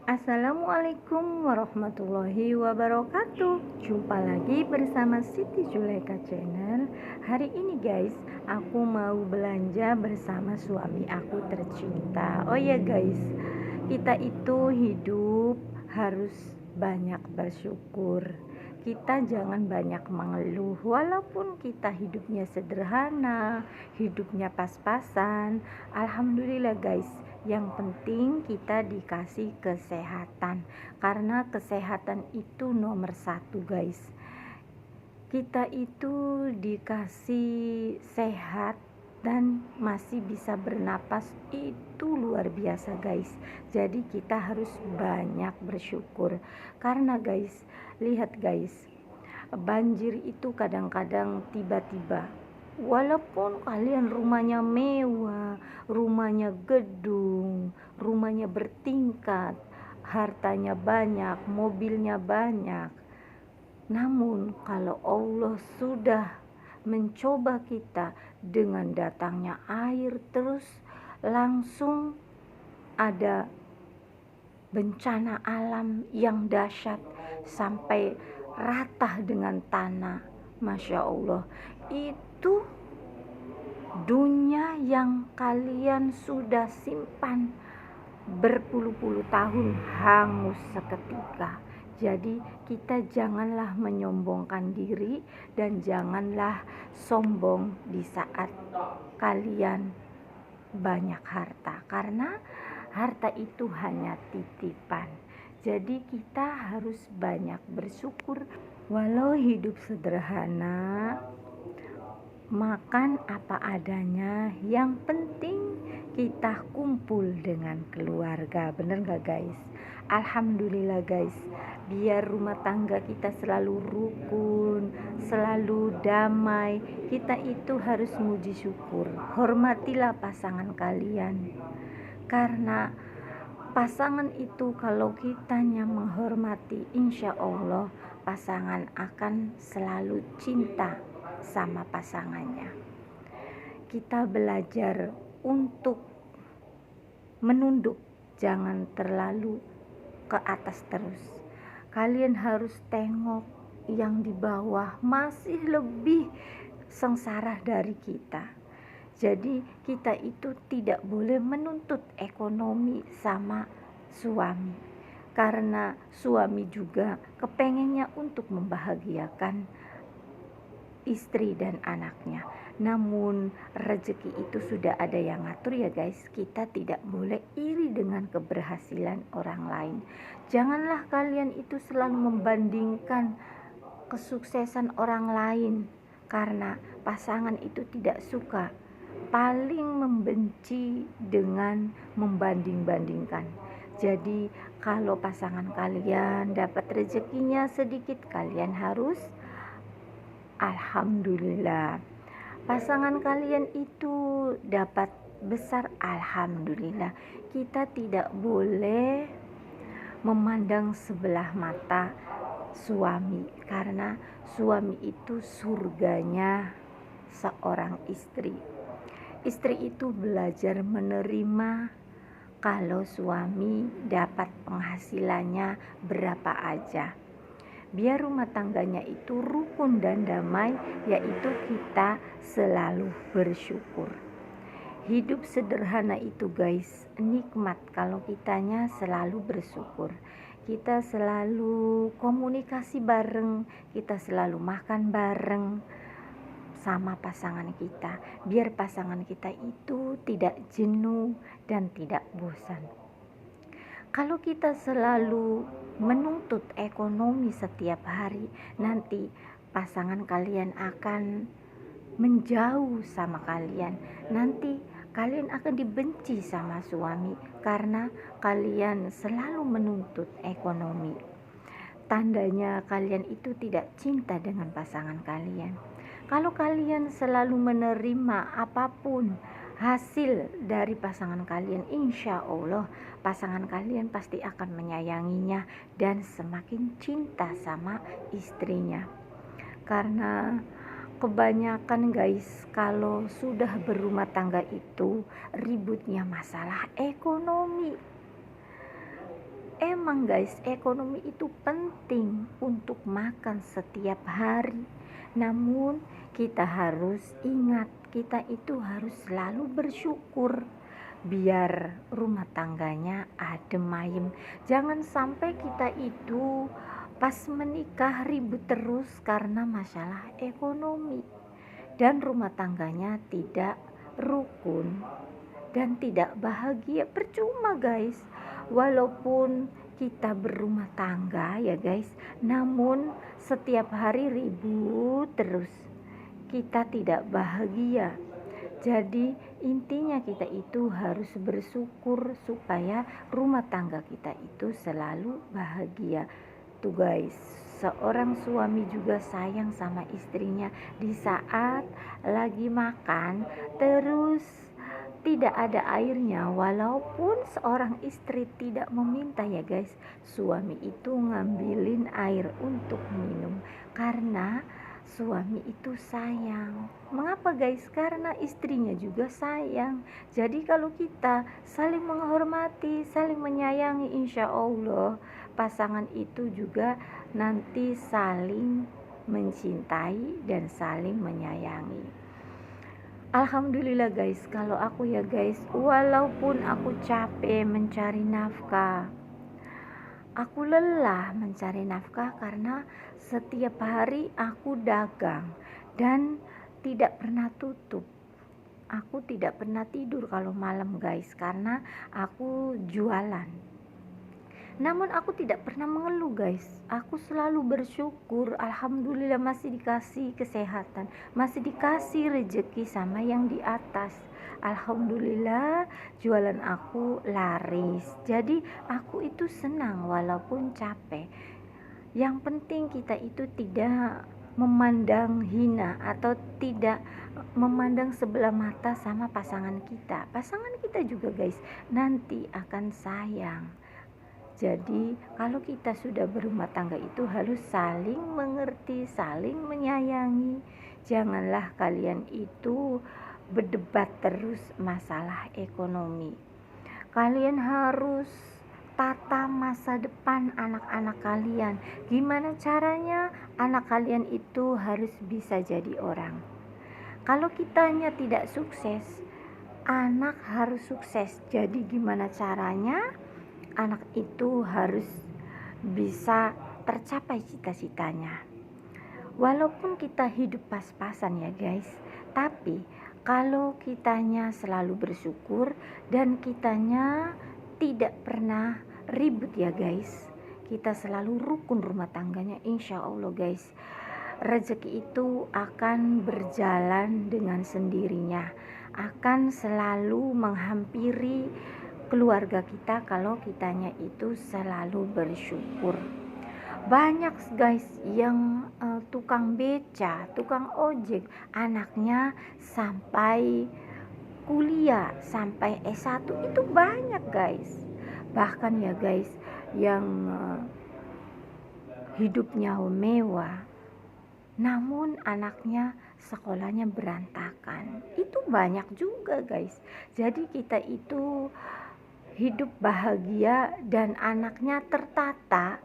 Assalamualaikum warahmatullahi wabarakatuh. Jumpa lagi bersama Siti Juleka Channel. Hari ini guys, aku mau belanja bersama suami aku tercinta. Oh ya guys, kita itu hidup harus banyak bersyukur. Kita jangan banyak mengeluh. Walaupun kita hidupnya sederhana, hidupnya pas-pasan, alhamdulillah guys, yang penting kita dikasih kesehatan, karena kesehatan itu nomor satu guys. Kita itu dikasih sehat dan masih bisa bernapas, itu luar biasa guys. Jadi kita harus banyak bersyukur. Karena guys, lihat guys, banjir itu kadang-kadang tiba-tiba. Walaupun kalian rumahnya mewah, rumahnya gedung, rumahnya bertingkat, hartanya banyak, mobilnya banyak, namun kalau Allah sudah mencoba kita dengan datangnya air, terus langsung ada bencana alam yang dahsyat sampai rata dengan tanah, Masya Allah, itu dunia yang kalian sudah simpan berpuluh-puluh tahun hangus seketika. Jadi kita janganlah menyombongkan diri dan janganlah sombong di saat kalian banyak harta, karena harta itu hanya titipan. Jadi kita harus banyak bersyukur. Walau hidup sederhana, makan apa adanya, yang penting kita kumpul dengan keluarga. Bener gak guys? Alhamdulillah guys, biar rumah tangga kita selalu rukun, selalu damai, kita itu harus muji syukur. Hormatilah pasangan kalian, karena pasangan itu kalau kitanya menghormati, insya Allah pasangan akan selalu cinta sama pasangannya. Kita belajar untuk menunduk, jangan terlalu ke atas terus. Kalian harus tengok yang di bawah masih lebih sengsara dari kita. Jadi kita itu tidak boleh menuntut ekonomi sama suami, karena suami juga kepengennya untuk membahagiakan istri dan anaknya. Namun rezeki itu sudah ada yang ngatur ya guys. Kita tidak boleh iri dengan keberhasilan orang lain. Janganlah kalian itu selalu membandingkan kesuksesan orang lain, karena pasangan itu tidak suka, paling membenci dengan membanding-bandingkan. Jadi kalau pasangan kalian dapat rezekinya sedikit, kalian harus alhamdulillah. Pasangan kalian itu dapat besar, alhamdulillah. Kita tidak boleh memandang sebelah mata suami, karena suami itu surganya seorang istri. Istri itu belajar menerima kalau suami dapat penghasilannya berapa aja, biar rumah tangganya itu rukun dan damai, yaitu kita selalu bersyukur. Hidup sederhana itu guys, nikmat kalau kitanya selalu bersyukur. Kita selalu komunikasi bareng, kita selalu makan bareng sama pasangan kita, biar pasangan kita itu tidak jenuh dan tidak bosan. Kalau kita selalu menuntut ekonomi setiap hari, nanti pasangan kalian akan menjauh sama kalian. Nanti kalian akan dibenci sama suami karena kalian selalu menuntut ekonomi. Tandanya kalian itu tidak cinta dengan pasangan kalian. Kalau kalian selalu menerima apapun hasil dari pasangan kalian, insya Allah pasangan kalian pasti akan menyayanginya dan semakin cinta sama istrinya. Karena kebanyakan guys, kalau sudah berumah tangga itu ributnya masalah ekonomi. memang guys, ekonomi itu penting untuk makan setiap hari. Namun kita harus ingat, kita itu harus selalu bersyukur biar rumah tangganya adem ayem. Jangan sampai kita itu pas menikah ribut terus karena masalah ekonomi dan rumah tangganya tidak rukun dan tidak bahagia. Percuma guys, walaupun kita berumah tangga ya guys, namun setiap hari ribut terus, kita tidak bahagia. Jadi intinya kita itu harus bersyukur supaya rumah tangga kita itu selalu bahagia. Tuh guys, seorang suami juga sayang sama istrinya. Di saat lagi makan terus tidak ada airnya, walaupun seorang istri tidak meminta ya guys, suami itu ngambilin air untuk minum karena suami itu sayang. Mengapa guys? Karena istrinya juga sayang. Jadi kalau kita saling menghormati, saling menyayangi, insya Allah pasangan itu juga nanti saling mencintai dan saling menyayangi. Alhamdulillah guys, kalau aku ya guys, walaupun aku capek mencari nafkah, aku lelah mencari nafkah karena setiap hari aku dagang dan tidak pernah tutup. Aku tidak pernah tidur kalau malam guys, karena aku jualan. Namun aku tidak pernah mengeluh guys. Aku selalu bersyukur, alhamdulillah masih dikasih kesehatan, masih dikasih rezeki sama yang di atas. Alhamdulillah jualan aku laris. Jadi aku itu senang walaupun capek. Yang penting kita itu tidak memandang hina atau tidak memandang sebelah mata sama pasangan kita. Pasangan kita juga guys nanti akan sayang. Jadi kalau kita sudah berumah tangga itu harus saling mengerti, saling menyayangi. Janganlah kalian itu berdebat terus masalah ekonomi. Kalian harus tata masa depan anak-anak kalian. Gimana caranya anak kalian itu harus bisa jadi orang. Kalau kitanya tidak sukses, anak harus sukses. Jadi gimana caranya anak itu harus bisa tercapai cita-citanya. Walaupun kita hidup pas-pasan ya guys, tapi kalau kitanya selalu bersyukur dan kitanya tidak pernah ribut ya guys, kita selalu rukun rumah tangganya, insya Allah guys, rezeki itu akan berjalan dengan sendirinya, akan selalu menghampiri keluarga kita kalau kitanya itu selalu bersyukur. Banyak guys yang tukang beca, tukang ojek, anaknya sampai kuliah, sampai S1, itu banyak guys. Bahkan ya guys yang hidupnya mewah namun anaknya sekolahnya berantakan, itu banyak juga guys. Jadi kita itu hidup bahagia dan anaknya tertata,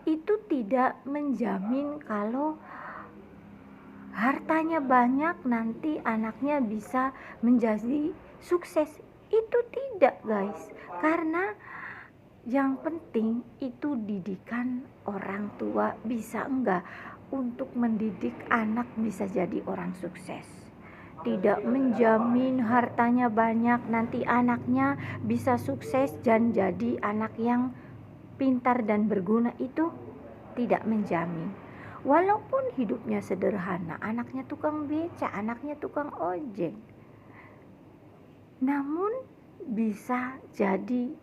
itu tidak menjamin kalau hartanya banyak nanti anaknya bisa menjadi sukses. Itu tidak guys, karena yang penting itu didikan orang tua bisa enggak untuk mendidik anak bisa jadi orang sukses. Tidak menjamin hartanya banyak nanti anaknya bisa sukses dan jadi anak yang pintar dan berguna, itu tidak menjamin. Walaupun hidupnya sederhana, anaknya tukang beca, anaknya tukang ojek, namun bisa jadi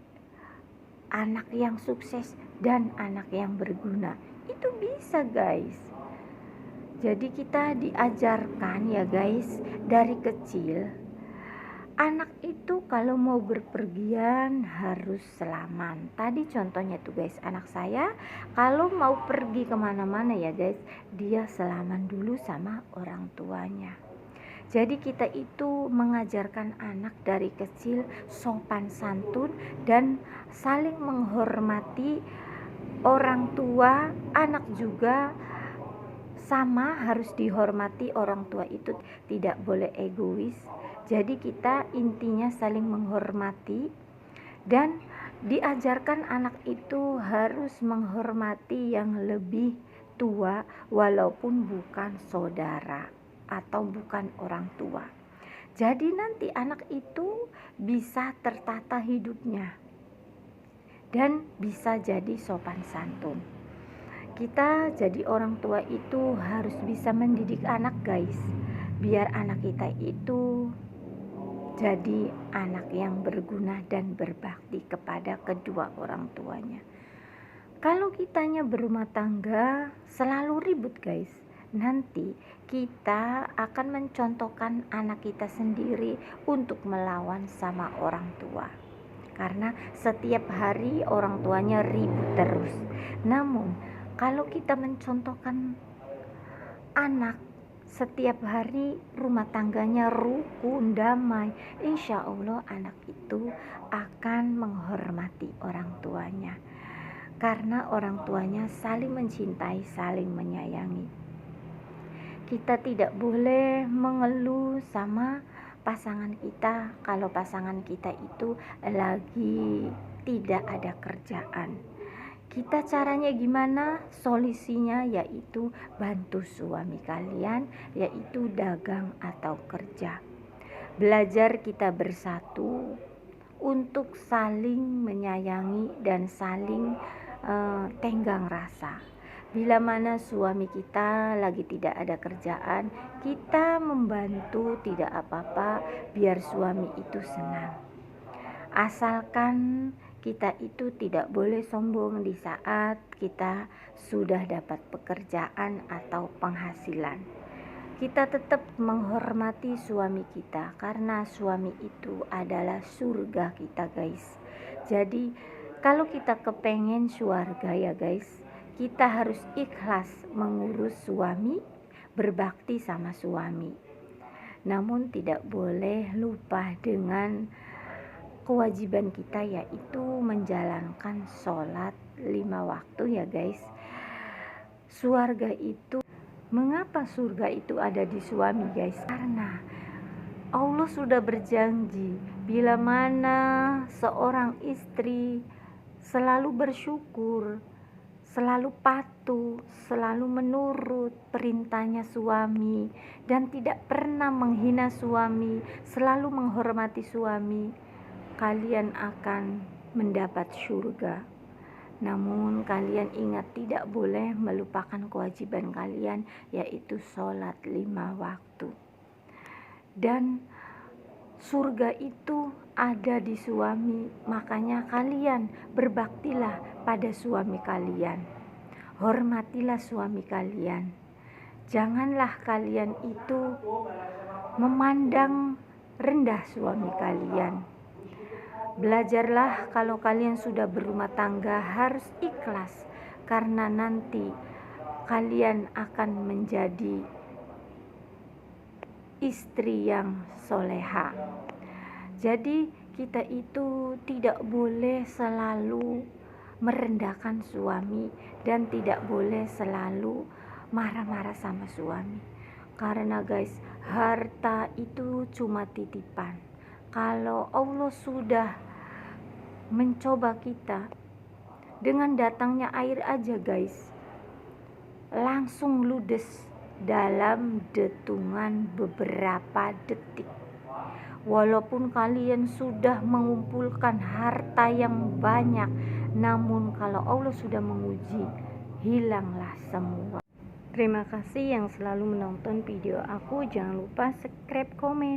anak yang sukses dan anak yang berguna. Itu bisa guys. Jadi kita diajarkan ya guys dari kecil, anak itu kalau mau berpergian harus selaman. Tadi contohnya tuh guys, anak saya kalau mau pergi kemana-mana ya guys, dia selaman dulu sama orang tuanya. Jadi kita itu mengajarkan anak dari kecil sopan santun dan saling menghormati orang tua. Anak juga sama, harus dihormati. Orang tua itu tidak boleh egois. Jadi kita intinya saling menghormati, dan diajarkan anak itu harus menghormati yang lebih tua walaupun bukan saudara atau bukan orang tua. Jadi nanti anak itu bisa tertata hidupnya dan bisa jadi sopan santun. Kita jadi orang tua itu harus bisa mendidik anak, guys, biar anak kita itu jadi anak yang berguna dan berbakti kepada kedua orang tuanya. Kalau kitanya berumah tangga selalu ribut, guys, nanti kita akan mencontohkan anak kita sendiri untuk melawan sama orang tua, karena setiap hari orang tuanya ribut terus. Namun kalau kita mencontohkan anak setiap hari rumah tangganya rukun, damai, insya Allah anak itu akan menghormati orang tuanya, karena orang tuanya saling mencintai, saling menyayangi. Kita tidak boleh mengeluh sama pasangan kita kalau pasangan kita itu lagi tidak ada kerjaan. Kita caranya gimana? Solusinya yaitu bantu suami kalian, yaitu dagang atau kerja. Belajar kita bersatu untuk saling menyayangi dan saling tenggang rasa. Bila mana suami kita lagi tidak ada kerjaan, kita membantu, tidak apa-apa, biar suami itu senang. Asalkan kita itu tidak boleh sombong di saat kita sudah dapat pekerjaan atau penghasilan. Kita tetap menghormati suami kita, karena suami itu adalah surga kita, guys. Jadi kalau kita kepengen surga ya guys, kita harus ikhlas mengurus suami, berbakti sama suami. Namun tidak boleh lupa dengan kewajiban kita, yaitu menjalankan sholat 5 waktu ya guys. Surga itu, mengapa surga itu ada di suami guys? Karena Allah sudah berjanji, bila mana seorang istri selalu bersyukur, selalu patuh, selalu menurut perintahnya suami, dan tidak pernah menghina suami, selalu menghormati suami, kalian akan mendapat surga. Namun kalian ingat, tidak boleh melupakan kewajiban kalian, yaitu sholat 5 waktu. Dan surga itu ada di suami, makanya kalian berbaktilah pada suami kalian, hormatilah suami kalian. Janganlah kalian itu memandang rendah suami kalian. Belajarlah kalau kalian sudah berumah tangga harus ikhlas, karena nanti kalian akan menjadi istri yang soleha. Jadi kita itu tidak boleh selalu merendahkan suami dan tidak boleh selalu marah-marah sama suami, karena guys, harta itu cuma titipan. Kalau Allah sudah mencoba kita, dengan datangnya air aja guys, langsung ludes dalam detungan beberapa detik. Walaupun kalian sudah mengumpulkan harta yang banyak, namun kalau Allah sudah menguji, hilanglah semua. Terima kasih yang selalu menonton video aku. Jangan lupa subscribe, komen.